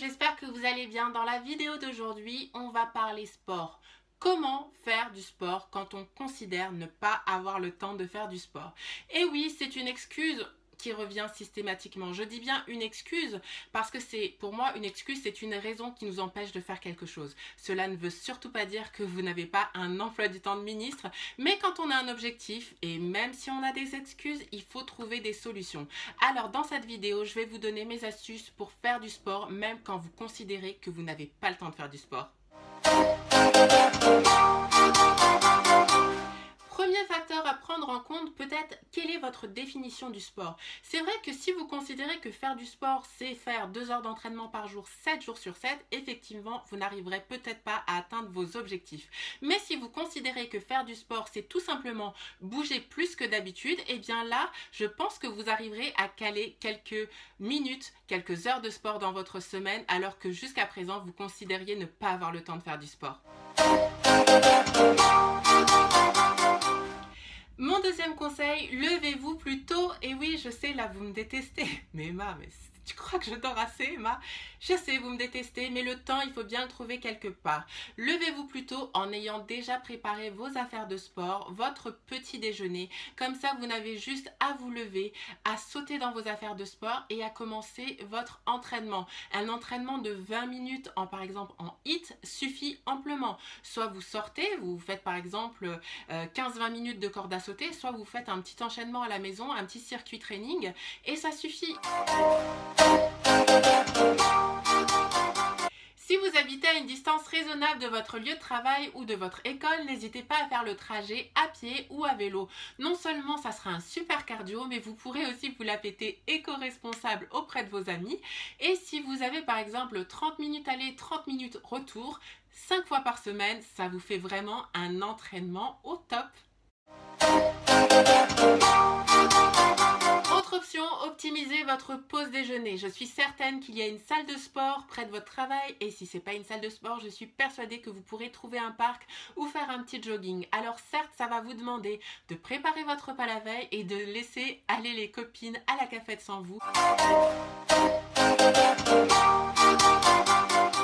j'espère que vous allez bien. Dans la vidéo d'aujourd'hui, on va parler sport. Comment faire du sport quand on considère ne pas avoir le temps de faire du sport? Et oui, c'est une excuse qui revient systématiquement. Je dis bien une excuse parce que pour moi une excuse, c'est une raison qui nous empêche de faire quelque chose. Cela ne veut surtout pas dire que vous n'avez pas un emploi du temps de ministre, mais quand on a un objectif et même si on a des excuses, il faut trouver des solutions. Alors dans cette vidéo, je vais vous donner mes astuces pour faire du sport même quand vous considérez que vous n'avez pas le temps de faire du sport. Premier facteur à prendre en compte, peut-être, quelle est votre définition du sport? C'est vrai que si vous considérez que faire du sport, c'est faire 2 heures d'entraînement par jour, 7 jours sur 7, effectivement, vous n'arriverez peut-être pas à atteindre vos objectifs. Mais si vous considérez que faire du sport, c'est tout simplement bouger plus que d'habitude, et bien là, je pense que vous arriverez à caler quelques minutes, quelques heures de sport dans votre semaine, alors que jusqu'à présent, vous considériez ne pas avoir le temps de faire du sport. Mon deuxième conseil, levez-vous plus tôt. Et oui, je sais, là, vous me détestez. Mais Emma, tu crois que je dors assez, Emma? Je sais, vous me détestez, mais le temps, il faut bien le trouver quelque part. Levez-vous plus tôt en ayant déjà préparé vos affaires de sport, votre petit déjeuner. Comme ça, vous n'avez juste à vous lever, à sauter dans vos affaires de sport et à commencer votre entraînement. Un entraînement de 20 minutes, par exemple en HIIT, suffit amplement. Soit vous sortez, vous faites par exemple 15-20 minutes de corde à sauter, soit vous faites un petit enchaînement à la maison, un petit circuit training, et ça suffit. Si vous habitez à une distance raisonnable de votre lieu de travail ou de votre école, n'hésitez pas à faire le trajet à pied ou à vélo. Non seulement ça sera un super cardio, mais vous pourrez aussi vous la péter éco-responsable auprès de vos amis. Et si vous avez par exemple 30 minutes aller, 30 minutes retour, 5 fois par semaine, ça vous fait vraiment un entraînement au top. Autre option, optimisez votre pause déjeuner. Je suis certaine qu'il y a une salle de sport près de votre travail et si ce n'est pas une salle de sport, je suis persuadée que vous pourrez trouver un parc ou faire un petit jogging. Alors certes, ça va vous demander de préparer votre repas la veille et de laisser aller les copines à la cafette sans vous.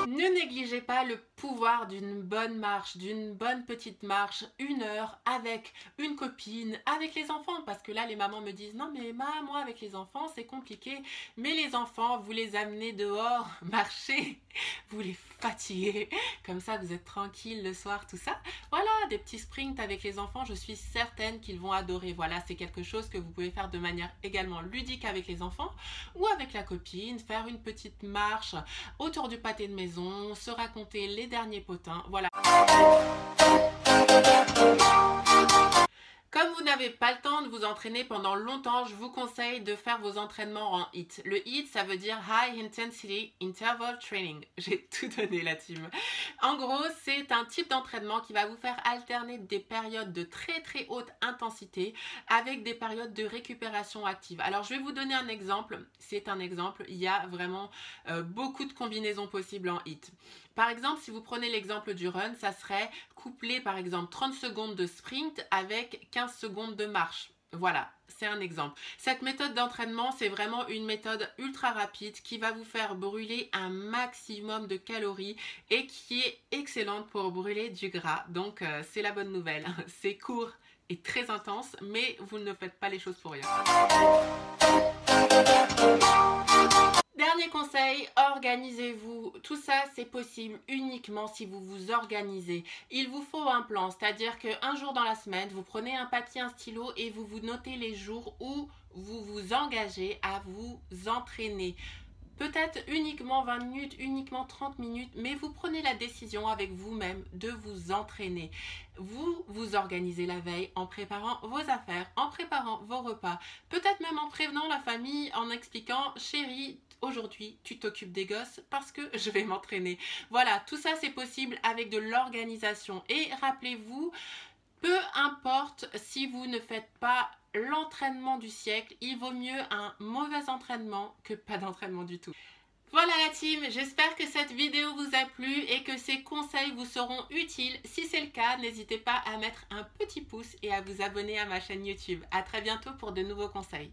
Ne négligez pas le pouvoir d'une bonne marche, d'une bonne petite marche, 1 heure avec une copine, avec les enfants. Parce que là, les mamans me disent « Non mais Emma, moi avec les enfants, c'est compliqué. » Mais les enfants, vous les amenez dehors, marcher, vous les fatiguez. Comme ça, vous êtes tranquille le soir, tout ça. Voilà, des petits sprints avec les enfants, je suis certaine qu'ils vont adorer. Voilà, c'est quelque chose que vous pouvez faire de manière également ludique avec les enfants ou avec la copine, faire une petite marche autour du pâté de maison, se raconter les derniers potins, voilà. Comme vous n'avez pas le temps de vous entraîner pendant longtemps, je vous conseille de faire vos entraînements en HIIT. Le HIIT, ça veut dire High Intensity Interval Training. J'ai tout donné la team. En gros, c'est un type d'entraînement qui va vous faire alterner des périodes de très très haute intensité avec des périodes de récupération active. Alors, je vais vous donner un exemple. C'est un exemple. Il y a vraiment beaucoup de combinaisons possibles en HIIT. Par exemple, si vous prenez l'exemple du run, ça serait coupler par exemple 30 secondes de sprint avec 15 secondes de marche. Voilà, c'est un exemple. Cette méthode d'entraînement, c'est vraiment une méthode ultra rapide qui va vous faire brûler un maximum de calories et qui est excellente pour brûler du gras. Donc, c'est la bonne nouvelle. C'est court et très intense, mais vous ne faites pas les choses pour rien. Dernier conseil, organisez-vous. Tout ça, c'est possible uniquement si vous vous organisez. Il vous faut un plan, c'est-à-dire qu'un jour dans la semaine, vous prenez un papier, un stylo et vous vous notez les jours où vous vous engagez à vous entraîner. Peut-être uniquement 20 minutes, uniquement 30 minutes, mais vous prenez la décision avec vous-même de vous entraîner. Vous vous organisez la veille en préparant vos affaires, en préparant vos repas, peut-être même en prévenant la famille, en expliquant « Chérie, aujourd'hui, tu t'occupes des gosses parce que je vais m'entraîner. » Voilà, tout ça c'est possible avec de l'organisation. Et rappelez-vous, peu importe si vous ne faites pas l'entraînement du siècle, il vaut mieux un mauvais entraînement que pas d'entraînement du tout. Voilà la team, j'espère que cette vidéo vous a plu et que ces conseils vous seront utiles. Si c'est le cas, n'hésitez pas à mettre un petit pouce et à vous abonner à ma chaîne YouTube. À très bientôt pour de nouveaux conseils.